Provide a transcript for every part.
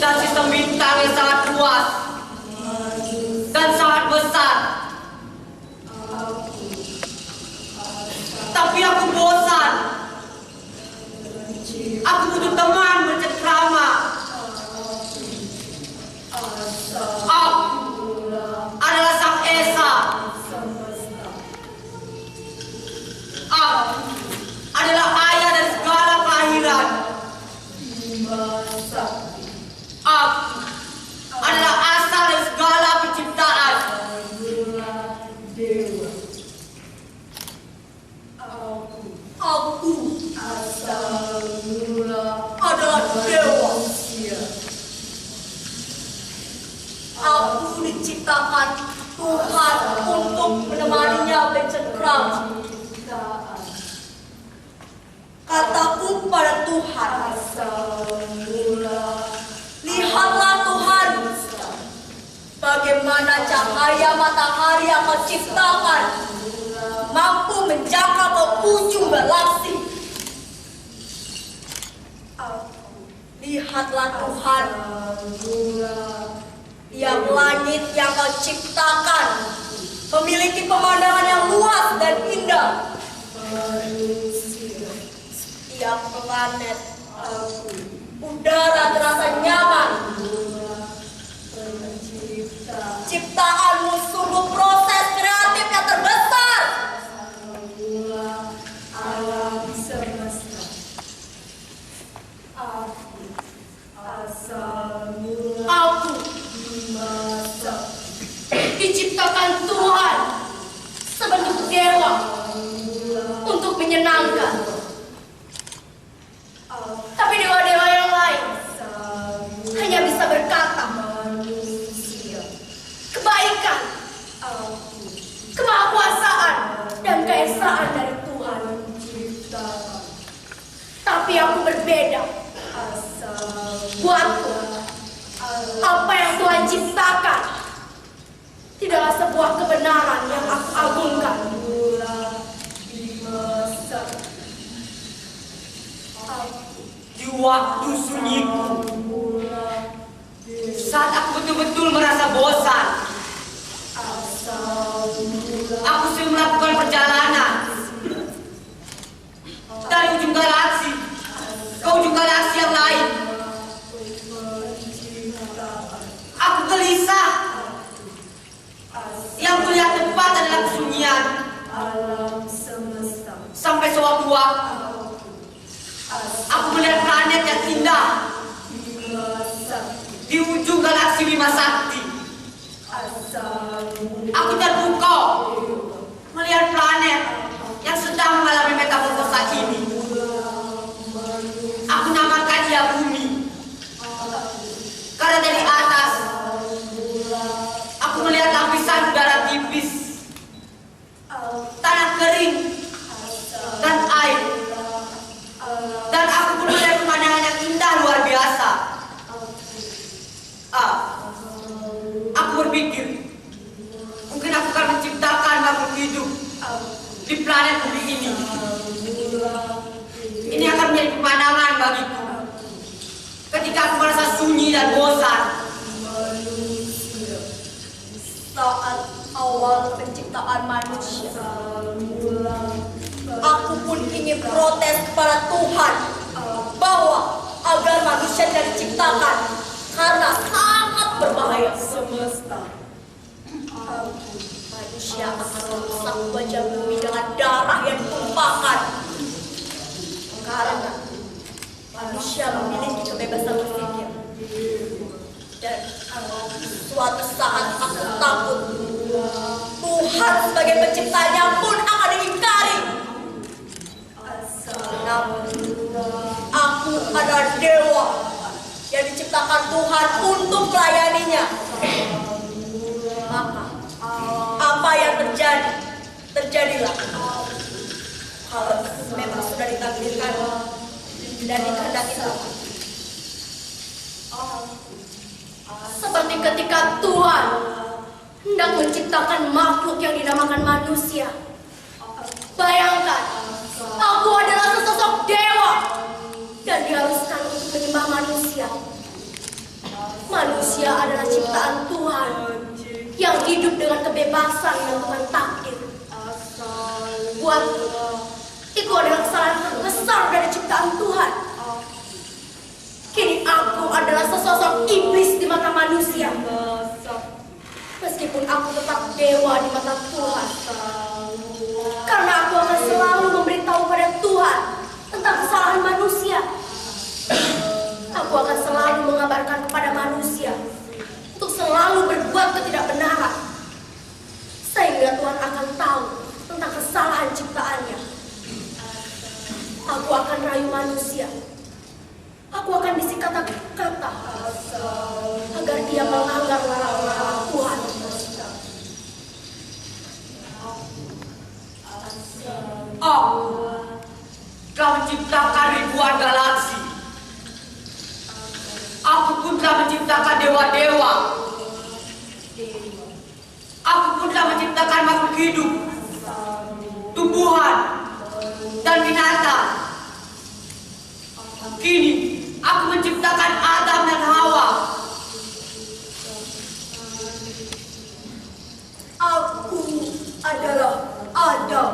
dan sistem bintang yang sangat luas dan sangat besar. Tapi aku bosan. Aku butuh teman bercengkrama. Aku adalah Sang Esa. Aku adalah ayah dari segala kelahiran. Aku adalah asal dari segala penciptaan. Aku asal mula adalah dewa. Aku diciptakan Tuhan untuk menemaninya bercengkrama. Kataku pada Tuhan, lihatlah Tuhan, bagaimana cahaya matahari yang kau ciptakan mampu menjangkau ke ujung galaksi. Lihatlah Tuhan, tiap langit yang kau ciptakan memiliki pemandangan yang luas dan indah. Tiap planet, udara terasa nyaman. Ciptaanmu sungguh proses kreatif yang terbesar. Alam semesta. Aku diciptakan Tuhan sebentuk dewa untuk menyenangkan. Tapi dewa-dewa yang lain hanya bisa berkata kebaikan, kemahakuasaan, dan keesaan dari Tuhan. Tapi aku berbeda. Buatku, apa yang Tuhan ciptakan tidaklah sebuah kebenaran yang aku agungkan. Di waktu sunyiku, saat aku betul-betul merasa bosan, aku sering melakukan perjalanan dari ujung galaksi ke ujung galaksi yang lain. Aku gelisah. Yang kulihat tepat adalah kesunyian. Sampai sewaktu aku melihat planet yang indah di ujung galaksi Bima Sakti. Aku terpukau melihat planet yang sedang mengalami metamorfosa ini. Aku namakan dia Bumi. Karena dari atas aku melihat lapisan udara tipis, tanah kering, dan air. Dan aku pun melihat pemandangan yang indah luar biasa. Aku berpikir, mungkin aku akan menciptakan makhluk hidup di planet bumi ini. Ini akan menjadi pemandangan bagiku ketika aku merasa sunyi dan bosan. Saat awal penciptaan manusia, aku pun ingin protes kepada Tuhan bahwa agar manusia tidak diciptakan karena sangat berbahaya. Manusia akan merusak wajah bumi dengan darah yang ditumpahkan. Karena manusia memiliki kebebasan berpikir. Dan suatu saat aku takut Tuhan sebagai penciptanya pun akan diingkari. Namun aku adalah dewa yang diciptakan Tuhan untuk melayaninya. Maka apa yang terjadi, terjadilah. Kalau memang sudah ditakdirkan dan dikehendaki Tuhan. Seperti ketika Tuhan hendak menciptakan makhluk yang dinamakan manusia. Bayangkan, aku adalah sesosok dewa dan diharuskan untuk menyembah manusia. Manusia adalah ciptaan Tuhan yang hidup dengan kebebasan menentukan takdir. Buatku, itu adalah kesalahan terbesar dari ciptaan Tuhan. Kini aku adalah sesosok iblis di mata manusia. Meskipun aku tetap dewa di mata Tuhan. Karena aku akan selalu memberitahu pada Tuhan tentang kesalahan manusia. Aku akan selalu mengabarkan kepada manusia untuk selalu berbuat ketidakbenaran. Sehingga Tuhan akan tahu tentang kesalahan ciptaannya. Aku akan rayu manusia. Aku akan bisi kata-kata agar dia melanggar larang-larang Tuhan. Aku telah menciptakan ribuan galaksi. Aku pun telah menciptakan dewa-dewa. Aku pun telah menciptakan makhluk hidup, tumbuhan, dan binatang. Kini aku menciptakan Adam dan Hawa. Aku adalah Adam.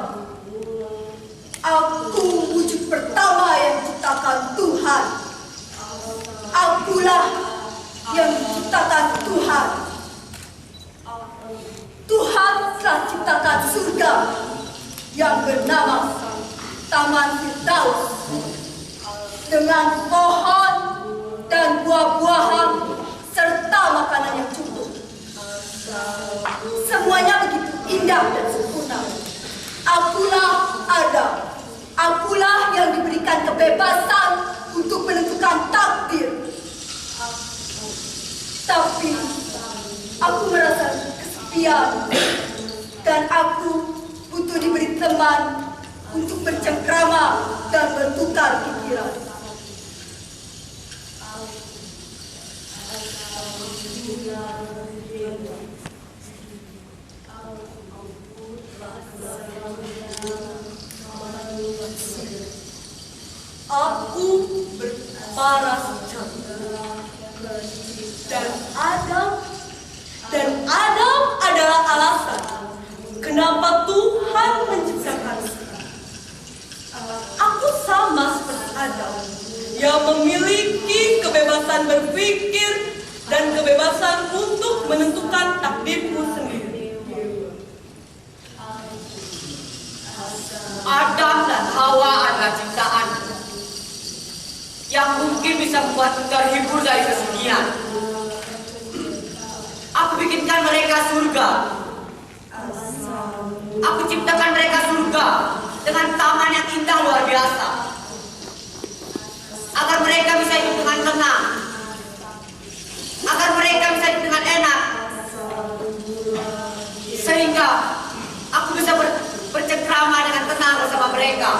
Aku wujud pertama yang diciptakan Tuhan. Akulah yang diciptakan Tuhan. Tuhan telah ciptakan surga yang bernama Taman Firdaus dengan pohon dan buah-buahan serta makanan yang cukup. Semuanya begitu indah dan sempurna. Akulah Adam. Akulah yang diberikan kebebasan untuk menentukan takdir. Tapi aku merasa kesepian dan aku butuh diberi teman untuk bercengkrama dan bertukar pikiran. Aku berparas cahaya dan Adam adalah alasan kenapa Tuhan menciptakan kita. Aku sama seperti Adam yang memiliki kebebasan berpikir dan kebebasan untuk menentukan takdirku sendiri. Adam dan Hawa adalah ciptaan yang mungkin bisa membuat terhibur dari kesunyian. Aku bikinkan mereka surga. Aku ciptakan mereka surga dengan taman yang indah luar biasa, agar mereka bisa hidup dengan tenang, agar mereka bisa hidup dengan enak, sehingga aku bisa bercengkrama dengan tenang bersama mereka.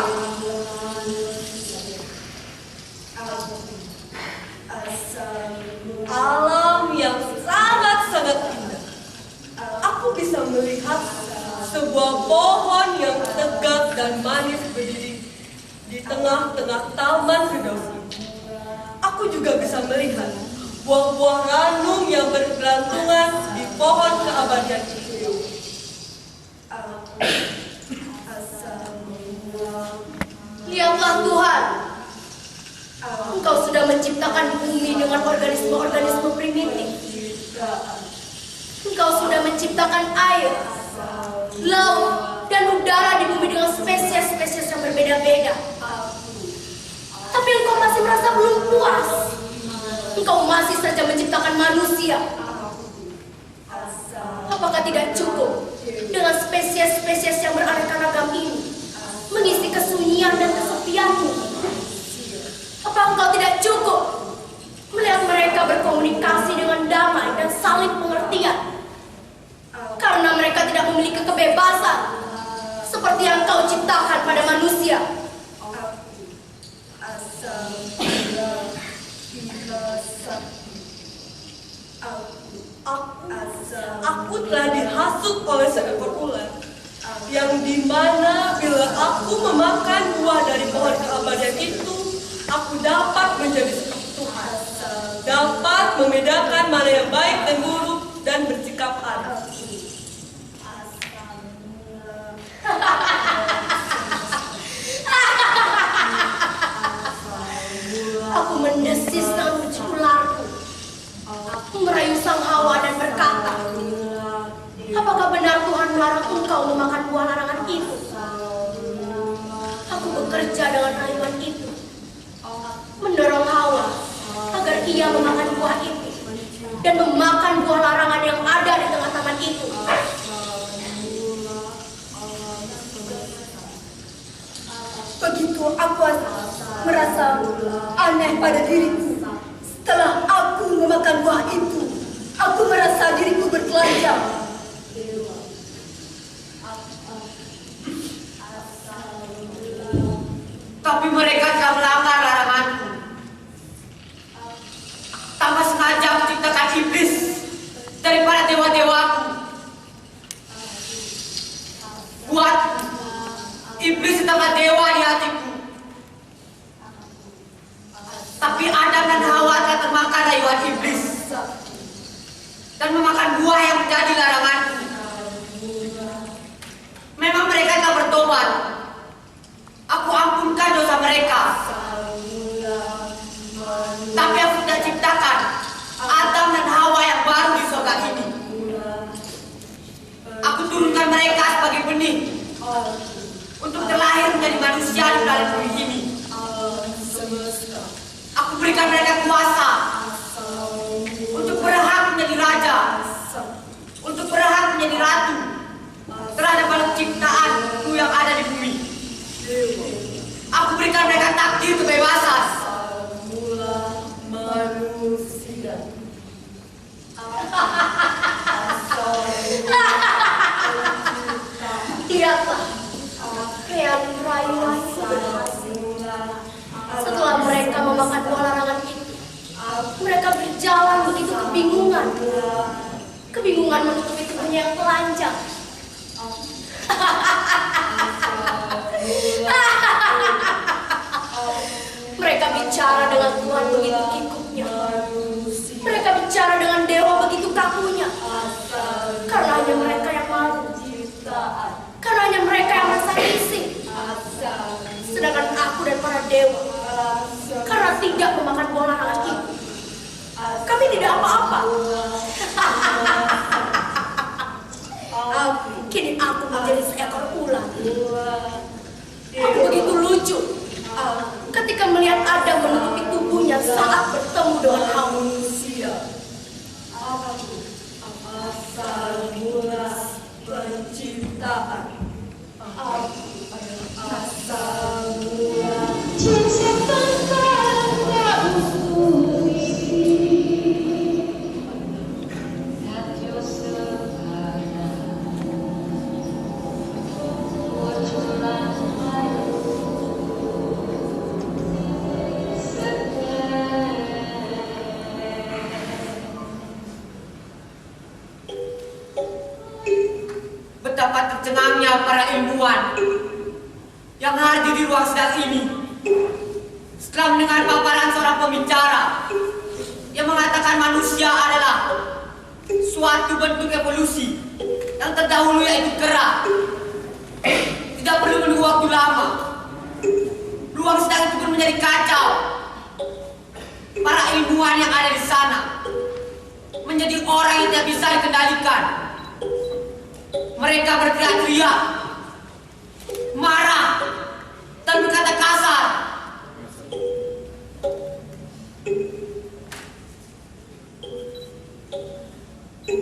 Alam yang sangat-sangat indah. Aku bisa melihat sebuah pohon yang tegak dan manis berdiri di tengah-tengah taman Firdaus. Aku juga bisa melihat buah-buah ranum yang bergelantungan di pohon keabadian itu. Lihatlah Tuhan, Engkau sudah menciptakan bumi dengan organisme-organisme primitif. Engkau sudah menciptakan air, laut, dan udara di bumi dengan spesies-spesies yang berbeda-beda. Tapi engkau masih merasa belum puas. Engkau masih saja menciptakan manusia. Apakah tidak cukup dengan spesies-spesies yang beraneka ragam ini mengisi kesunyian dan kesepianmu? Apa engkau tidak cukup melihat mereka berkomunikasi dengan damai dan saling pengertian? Karena mereka tidak memiliki kebebasan seperti yang kau ciptakan pada manusia. Aku telah dihasut oleh seekor ular, yang dimana bila aku memakan buah dari pohon keabadian itu, aku dapat menjadi seperti Tuhan, dapat membedakan mana yang baik dan buruk dan bersikap adil. Aku mendesis dengan uji ularku. Aku merayu sang Hawa dan berkata, apakah benar Tuhan melarang engkau memakan buah larangan itu? Aku bekerja dengan rayuan itu, mendorong Hawa agar ia memakan buah itu dan memakan buah larangan yang ada di tengah taman itu. Begitu aku merasa aneh pada diriku. Setelah aku memakan buah itu, aku merasa diriku bertelanjang. Tapi mereka telah melanggar laranganku. Tanpa sengaja menciptakan iblis daripada dewa-dewaku. Buat iblis setengah dewa di hatiku. Tapi Adam dan Hawa telah termakan rayuan iblis dan memakan buah yang menjadi laranganku. Memang mereka telah bertobat. Aku ampunkan dosa mereka. Tapi aku tidak ciptakan Adam dan Hawa yang baru di surga ini. Aku turunkan mereka sebagai benih untuk terlahir menjadi manusia di dalam bumi ini. Aku berikan mereka kuasa untuk berhak menjadi raja, untuk berhak menjadi ratu terhadap banyak ciptaanku yang ada di bumi. Aku berikan mereka takdir kebebasan. Lihatlah, rayuan itu berhasil. Setelah mereka memakan buah larangan itu, mereka berjalan begitu kebingungan. Kebingungan menutupi tubuhnya yang telanjang. Mereka bicara dengan Tuhan begitu kikuknya. Mereka bicara dengan dewa begitu kakunya. Karena hanya mereka yang malu. Karena hanya mereka yang merasa risih. Sedangkan aku dan para dewa, karena tidak memakan buah larangan itu, kami tidak apa-apa. Kini aku menjadi seekor ular. Aku begitu lucu ketika melihat Adam menutupi tubuhnya saat bertemu dengan Hawa. Asal mula penciptaan. Asal mula Betapa tercengangnya para ilmuwan yang hadir di ruang sidang ini setelah mendengar paparan seorang pembicara yang mengatakan manusia adalah suatu bentuk evolusi yang terdahulu yaitu kera. Tidak perlu menunggu waktu lama. Ruang sidang itu pun menjadi kacau. Para ilmuwan yang ada di sana menjadi orang yang tidak bisa dikendalikan. Mereka berteriak-teriak, marah, dan berkata kasar.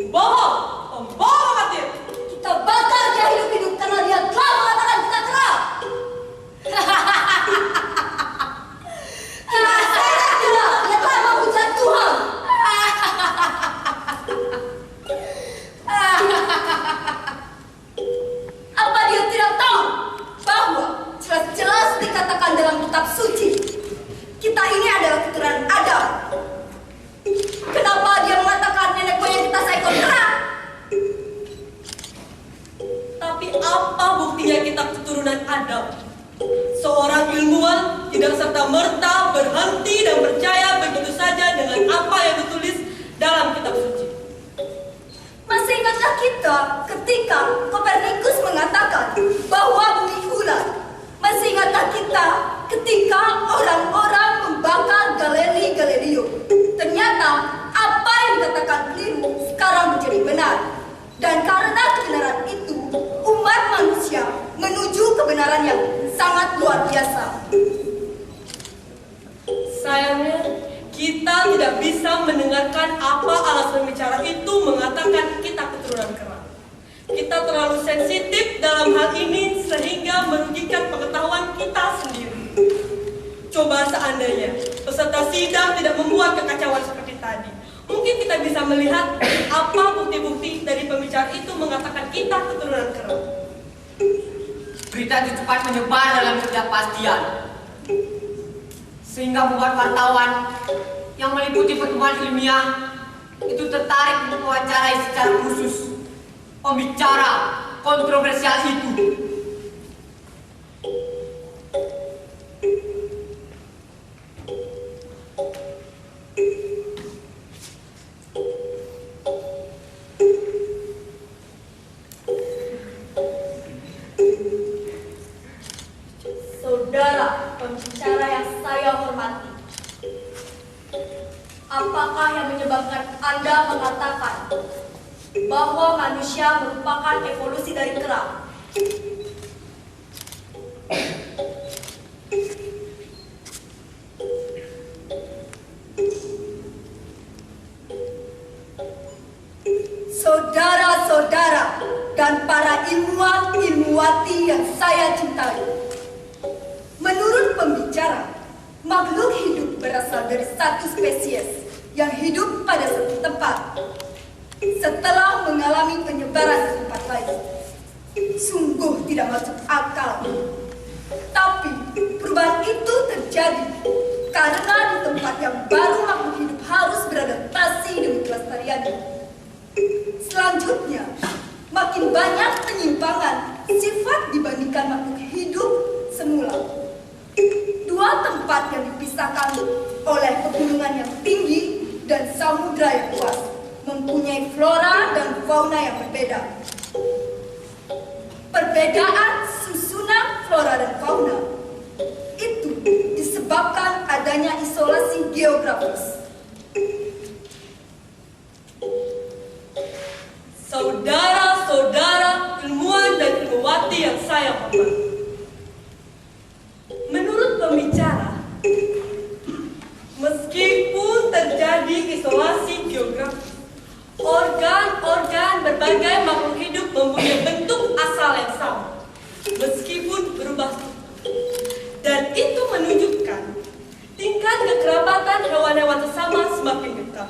Bohong! Pembohong mati! kita bakar dia hidup-hidup karena dia telah mengatakan kita kera. Dia telah menghujat Tuhan. Apa dia tidak tahu bahwa jelas-jelas dikatakan dalam kitab suci kita ini adalah keturunan Adam? Kenapa dia mengatakan nenek moyang kita seekor kera? Tapi apa buktinya kita keturunan Adam? Seorang ilmuwan tidak serta-merta berhenti dan percaya begitu saja dengan apa yang ditulis dikatakan keliru sekarang menjadi benar. Dan karena kebenaran itu, umat manusia menuju kebenaran yang sangat luar biasa. Sayangnya, kita tidak bisa mendengarkan apa alasan bicara itu mengatakan kita keturunan kera. Kita terlalu sensitif dalam hal ini sehingga merugikan pengetahuan kita sendiri. Coba seandainya peserta sidang tidak membuat kekacauan seperti tadi, mungkin kita bisa melihat apa bukti-bukti dari pembicara itu mengatakan kita keturunan kera. Berita itu cepat menyebar dalam ketidakpastian, sehingga membuat wartawan yang meliputi pertemuan ilmiah itu tertarik untuk mewawancarai secara khusus pembicara kontroversial itu. Saudara pembicara yang saya hormati, apakah yang menyebabkan Anda mengatakan bahwa manusia merupakan evolusi dari kera? Saudara-saudara dan para ilmuwan-ilmuwati yang saya cintai, menurut pembicara, makhluk hidup berasal dari satu spesies yang hidup pada satu tempat setelah mengalami penyebaran ke tempat lain. Sungguh tidak masuk akal. Tapi perubahan itu terjadi karena di tempat yang baru makhluk hidup harus beradaptasi demi kelestariannya. Selanjutnya, makin banyak penyimpangan sifat dibandingkan makhluk hidup semula. Dua tempat yang dipisahkan oleh pegunungan yang tinggi dan samudra yang luas mempunyai flora dan fauna yang berbeda. Perbedaan susunan flora dan fauna itu disebabkan adanya isolasi geografis. Saudara-saudara ilmuwan dan ilmuwati yang saya hormati, menurut pembicara, meskipun terjadi isolasi geografis, organ-organ berbagai makhluk hidup mempunyai bentuk asal yang sama, meskipun berubah. Dan itu menunjukkan tingkat kekerabatan hewan-hewan sesama semakin dekat.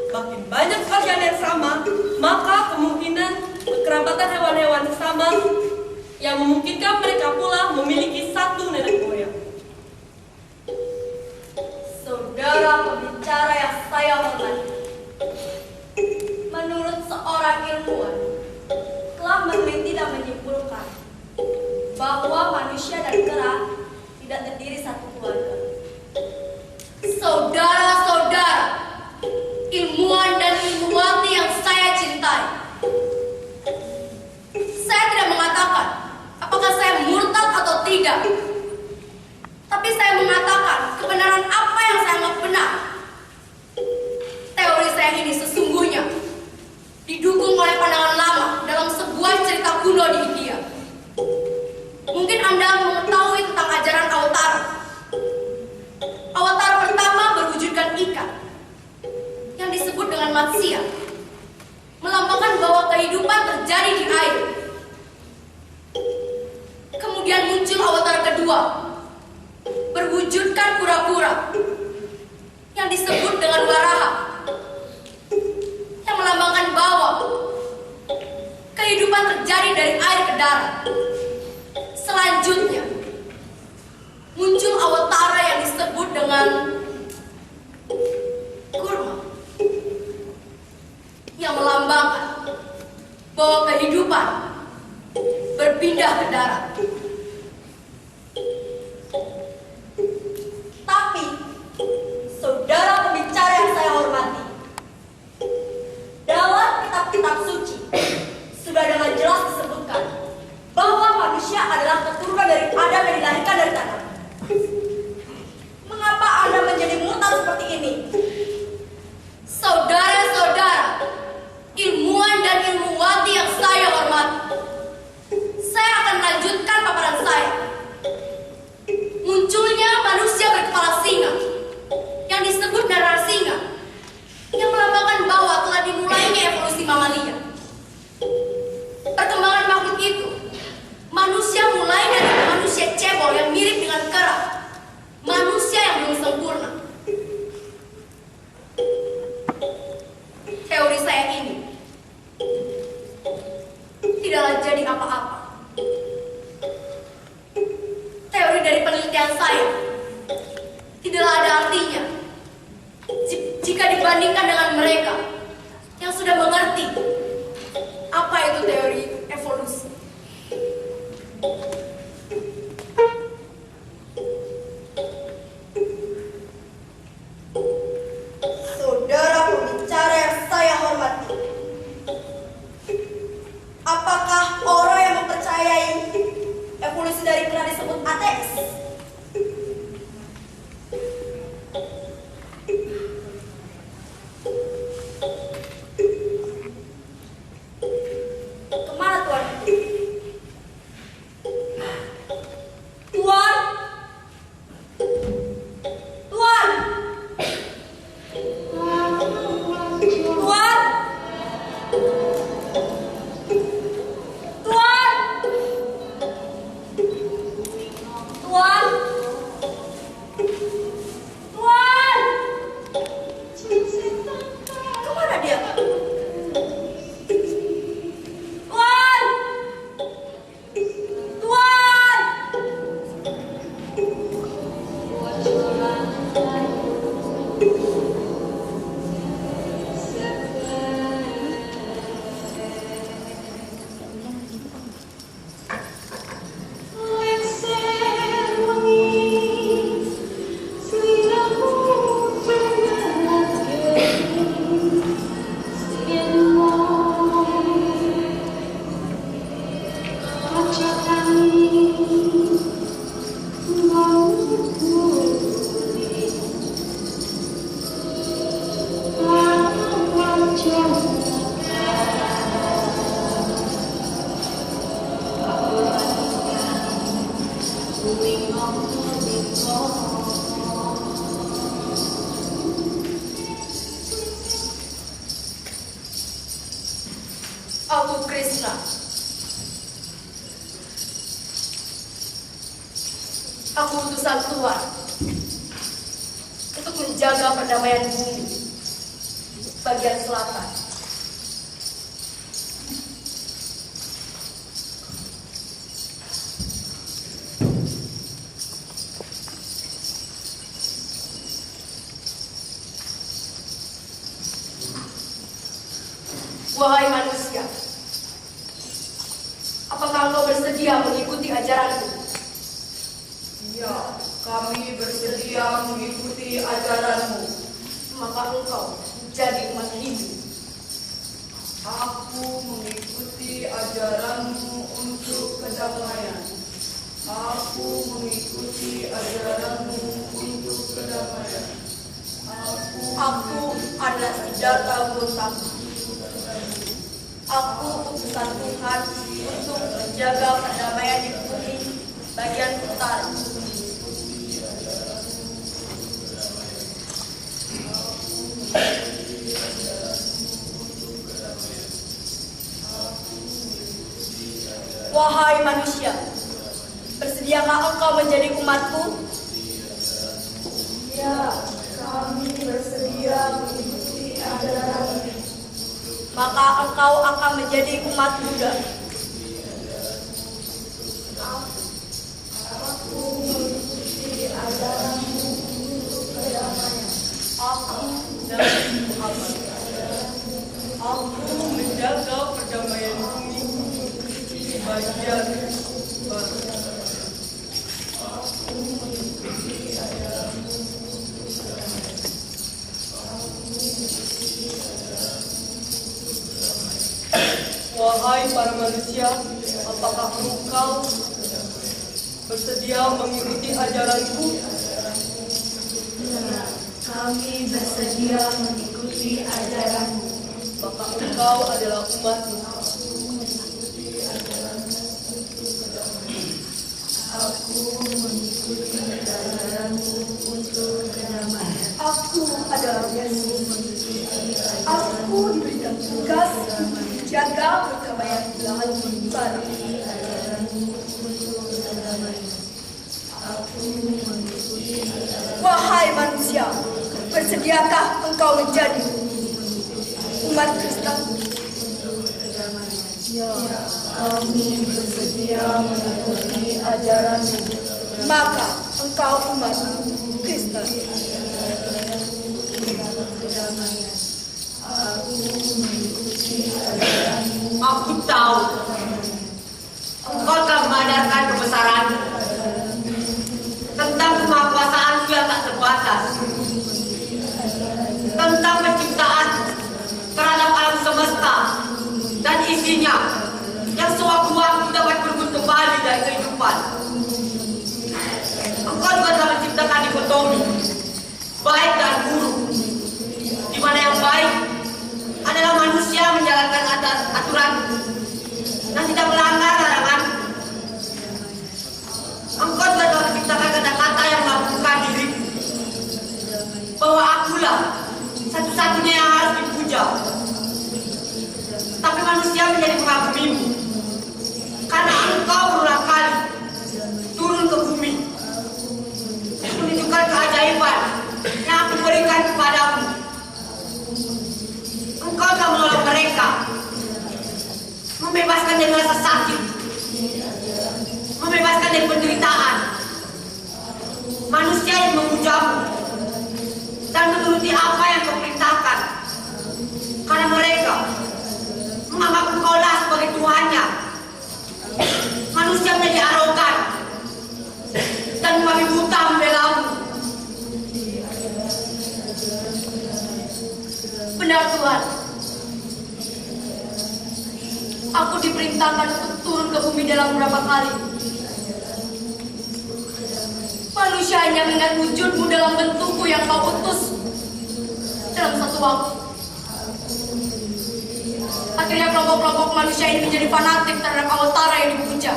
Makin banyak organ yang sama, maka kemungkinan kekerabatan hewan-hewan sesama yang memungkinkan mereka pula memiliki satu nenek moyang. Saudara pembicara yang saya hormati, menurut seorang ilmuwan telah meneliti dan menyimpulkan bahwa manusia dan kera tidak terdiri satu keluarga. Saudara-saudara, ilmuwan dan ilmuwati yang saya cintai, saya tidak mengatakan apakah saya murtad atau tidak, tapi saya mengatakan kebenaran apa yang saya anggap benar. Teori saya ini sesungguhnya didukung oleh pandangan lama dalam sebuah cerita kuno di India. Mungkin Anda mengetahui tentang ajaran Awatara. Awatara pertama berwujudkan ikan yang disebut dengan Matsya, melambangkan bahwa kehidupan terjadi di air. Kemudian muncul Awatara kedua, berwujudkan kura-kura yang disebut dengan Waraha, yang melambangkan bahwa kehidupan terjadi dari air ke darat. Selanjutnya muncul Awatara yang disebut dengan kurma, yang melambangkan bahwa kehidupan berpindah ke darat. Tapi, saudara pembicara yang saya hormati, dalam kitab-kitab suci sudah dengan jelas disebutkan bahwa manusia adalah keturunan dari Adam yang dilahirkan dari tanah. Mengapa Anda menjadi murtad seperti ini? Saudara dengan mereka yang sudah mengerti apa itu teori evolusi. Saudara pembicara yang saya hormati, apakah orang yang mempercayai evolusi dari pernah disebut ateis? Kemana Tuan? Tuan? Tuan? Tuan? Tuan? Tuan? Tuan? Kemana dia? Tuan? Tuan? Aku Krishna. Aku utusan Tuhan untuk menjaga perdamaian bumi bagian selatan. Wahai manusia, apakah engkau bersedia mengikuti ajaranku? Ya, kami bersedia mengikuti ajaranmu. Maka engkau menjadi umat Hindu. Aku mengikuti ajaranmu untuk kedamaian. Aku mengikuti ajaranmu untuk kedamaian. Aku adalah senjata berontak. Aku utusan Tuhan untuk menjaga perdamaian di bumi bagian utara. Wahai manusia, bersediakah engkau menjadi umatku? Ya, kami bersedia mengikuti ajaran. Maka engkau akan menjadi umat Buddha. Aku mengikuti ajaranmu untuk kedamaian. Aku menjaga perdamaian bumi di bagian barat. Wahai para manusia, apakah engkau bersedia mengikuti ajaranku? Ya, kami bersedia mengikuti ajaranmu. Maka engkau adalah umatku. Aku mengikuti ajaranmu untuk kedamaian. Aku adalah Yesus. Aku diberikan tugas menjaga perdamaian belahan barat. Wahai manusia, bersediakah engkau menjadi umat Kristen? Ya, kami bersedia mengikuti ajaranmu. Maka engkau umat Kristen. Aku tahu engkau telah mengajarkan kebesaran tentang kemahakuasaanku yang tak terbatas, tentang penciptaan terhadap alam semesta dan isinya yang sewaktu-waktu dapat berebut kembali dari kehidupan. Engkau juga telah menciptakan dikotomi baik dan buruk, di mana yang baik adalah manusia menjalankan aturan dan tidak melanggar larangan. Engkau juga telah menciptakan kata-kata yang mengakukan diri bahwa akulah satu-satunya yang harus dipuja. Tapi manusia menjadi mengagumimu karena engkau berulang kali turun ke bumi menunjukkan keajaiban yang aku berikan kepadamu. Engkau telah menolong mereka, membebaskan dari rasa sakit, membebaskan dari penderitaan. Manusia yang memujamu dan menuruti apa yang kau perintahkan, karena mereka menganggap engkau lah sebagai Tuhannya. Manusia menjadi arogan dan membabi buta membelamu. Benar Tuhan, aku diperintahkan untuk turun ke bumi dalam beberapa kali. Manusia hanya mengingat wujudmu dalam bentukku yang kau utus dalam satu waktu. Akhirnya kelompok-kelompok manusia ini menjadi fanatik terhadap Awatara yang dipuja.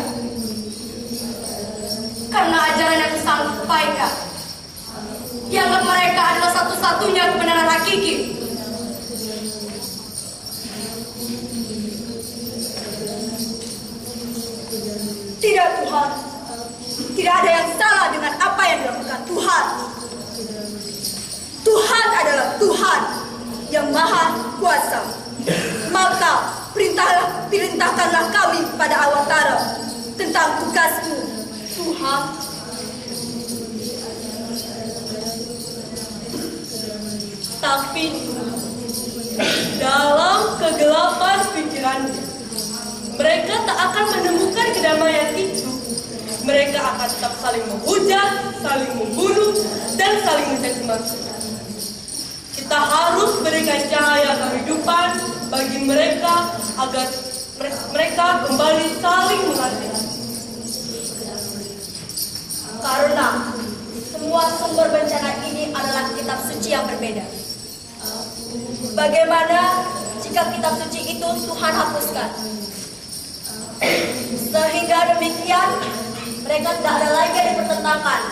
Karena ajaran yang disampaikan, dianggap mereka adalah satu-satunya kebenaran hakiki. Tidak Tuhan, tidak ada yang salah dengan apa yang dilakukan Tuhan. Tuhan adalah Tuhan yang maha kuasa. Maka perintahkanlah kami pada Awatara tentang tugasmu, Tuhan. Tapi dalam kegelapan pikirannya, mereka tak akan menemukan kedamaian itu. Mereka akan tetap saling menghujat, saling membunuh, dan saling mencaci maki. Kita harus berikan cahaya kehidupan bagi mereka agar mereka kembali saling mengasihi. Karena semua sumber bencana ini adalah kitab suci yang berbeda. Bagaimana jika kitab suci itu Tuhan hapuskan? Sehingga demikian mereka tidak ada lagi yang dipertentangkan.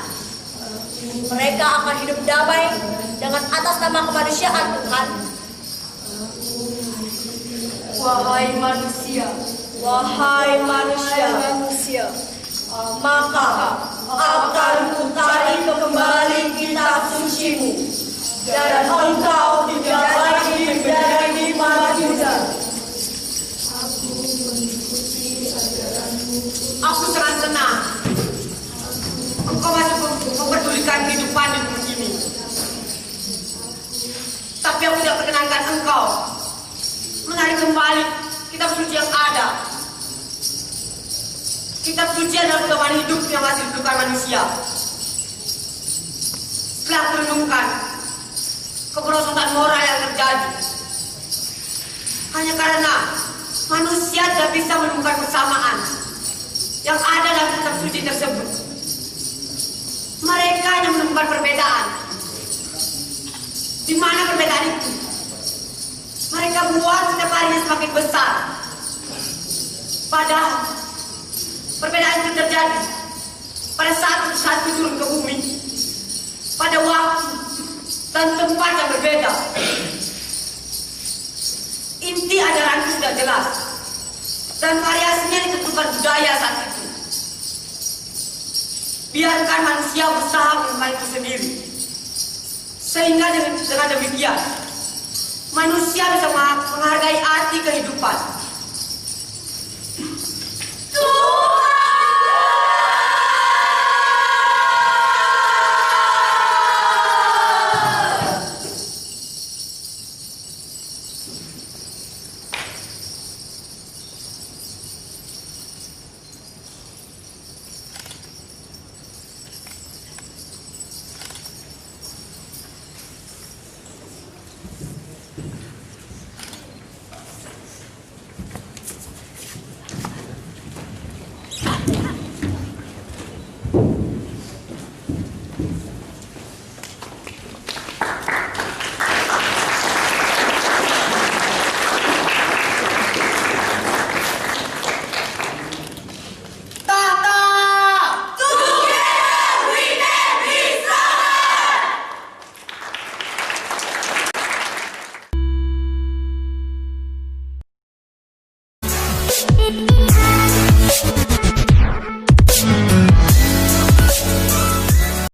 Mereka akan hidup damai dengan atas nama kemanusiaan Tuhan. Wahai manusia, Wahai manusia, maka akan kutarik kembali kitab sucimu, dan engkau tidak lagi menjadi manusia. Aku sangat senang engkau masih memperdulikan kehidupan di bumi ini. Tapi aku tidak perkenankan engkau menarik kembali kitab suci yang ada. Kitab suci adalah pedoman hidup yang masih dibutuhkan manusia. Setelah merenungkan kemerosotan moral yang terjadi, hanya karena manusia tidak bisa menemukan persamaan yang ada dalam kitab suci tersebut. Mereka hanya menemukan perbedaan. Di mana perbedaan itu? Mereka buat setiap harinya semakin besar. Padahal perbedaan itu terjadi pada saat turun ke bumi, pada waktu dan tempat yang berbeda. Inti ajaran itu sudah jelas, dan variasinya ditentukan budaya saat itu. Biarkan manusia berusaha menemukan itu sendiri, sehingga dengan demikian manusia bisa menghargai arti kehidupan.